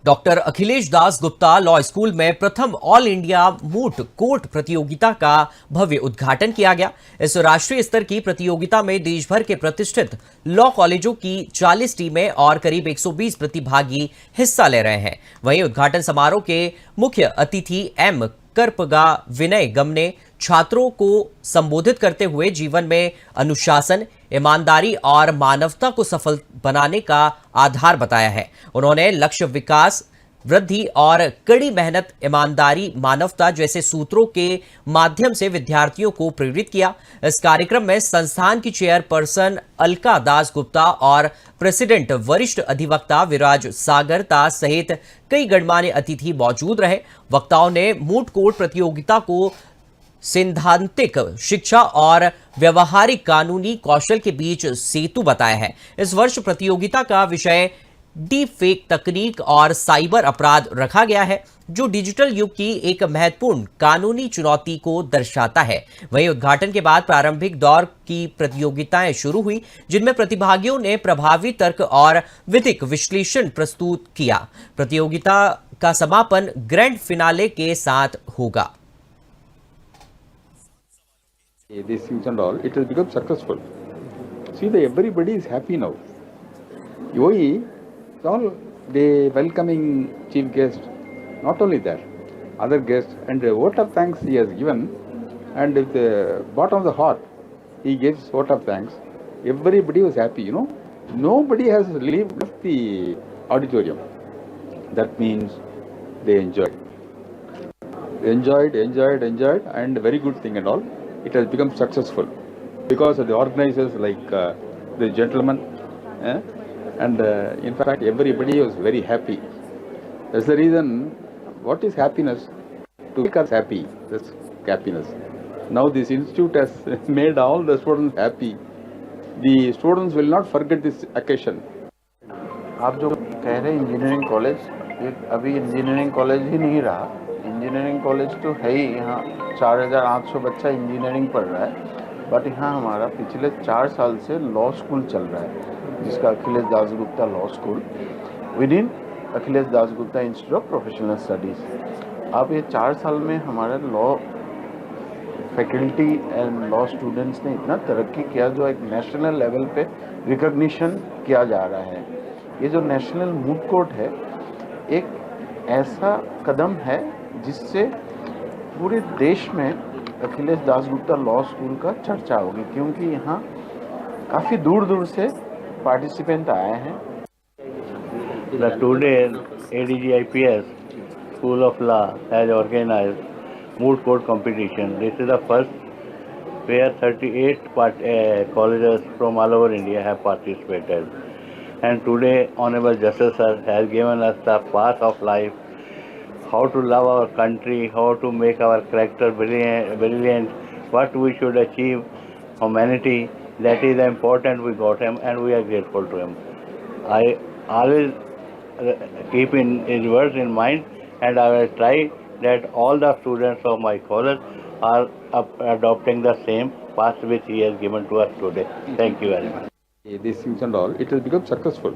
Doctor Akhilesh Das Gupta law school में प्रथम all India moot court प्रतियोगिता का भव्य उद्घाटन किया गया। इस राष्ट्रीय स्तर की प्रतियोगिता में देश भर के प्रतिष्ठित लॉ कॉलेजों की 40 टीमें और करीब 120 प्रतिभागी हिस्सा ले रहे हैं। वहीं उद्घाटन समारोह के मुख्य अतिथि एम करपगा विनय गम ने छात्रों को संबोधित करते हुए जीवन में अनुशासन, ईमानदारी और मानवता को सफल बनाने का आधार बताया है। उन्होंने लक्ष्य, विकास, वृद्धि और कड़ी मेहनत, ईमानदारी, मानवता जैसे सूत्रों के माध्यम से विद्यार्थियों को प्रेरित किया। इस कार्यक्रम में संस्थान की चेयरपर्सन अलका दास गुप्ता और प्रेसिडेंट वरिष्ठ अधिवक्ता विराज सागर दास सहित कई गणमान्य अतिथि मौजूद रहे। वक्ताओं ने मूट कोर्ट प्रतियोगिता को सैद्धांतिक शिक्षा और व्यवहारिक कानूनी कौशल के बीच सेतु बताया है। इस वर्ष प्रतियोगिता का विषय डीप फेक तकनीक और साइबर अपराध रखा गया है, जो डिजिटल युग की एक महत्वपूर्ण कानूनी चुनौती को दर्शाता है। वहीं उद्घाटन के बाद प्रारंभिक दौर की प्रतियोगिताएं शुरू हुई, जिनमें प्रतिभागियों ने प्रभावी तर्क और विधिक विश्लेषण प्रस्तुत किया। प्रतियोगिता का समापन ग्रैंड फिनाले के साथ होगा। These things and all, it has become successful. See, everybody is happy now. UI, all the welcoming chief guest, not only that, other guests, and a vote of thanks he has given, and with the bottom of the heart, he gives vote of thanks. Everybody was happy, Nobody has left the auditorium. That means they enjoyed. Enjoyed, and very good thing and all. It has become successful because of the organizers like the gentleman, and in fact everybody was very happy. That's the reason. What is happiness? To make us happy. That's happiness. Now this institute has made all the students happy. The students will not forget this occasion. आप जो कह रहे हैं engineering college, ये अभी engineering college ही नहीं रहा। Engineering college तो है ही, यहाँ 4800 बच्चा इंजीनियरिंग पढ़ रहा है, बट यहाँ हमारा पिछले 4 साल से लॉ स्कूल चल रहा है, जिसका Akhilesh Das Gupta law school with in Akhilesh Das Gupta Institute of Professional Studies. अब ये 4 साल में हमारे law faculty and law students ने इतना तरक्की किया, जो एक नेशनल लेवल पे रिकॉग्निशन किया जा रहा है। ये जो नेशनल मूट कोर्ट है, एक ऐसा कदम है जिससे पूरे देश में अखिलेश दास गुप्ता लॉ स्कूल का चर्चा होगी, क्योंकि यहाँ काफ़ी दूर दूर से पार्टिसिपेंट आए हैं। The today ADGIPS School of Law has organized moot court competition. This is the first where 38 colleges from all over India have participated. And today Honorable Justice Sir has given us the path of life, how to love our country, how to make our character brilliant, what we should achieve, humanity. That is important. We got him and we are grateful to him. I always keep his words in mind, and I will try that all the students of my college are adopting the same path which he has given to us today. Thank you very much. These things and all, it has become successful.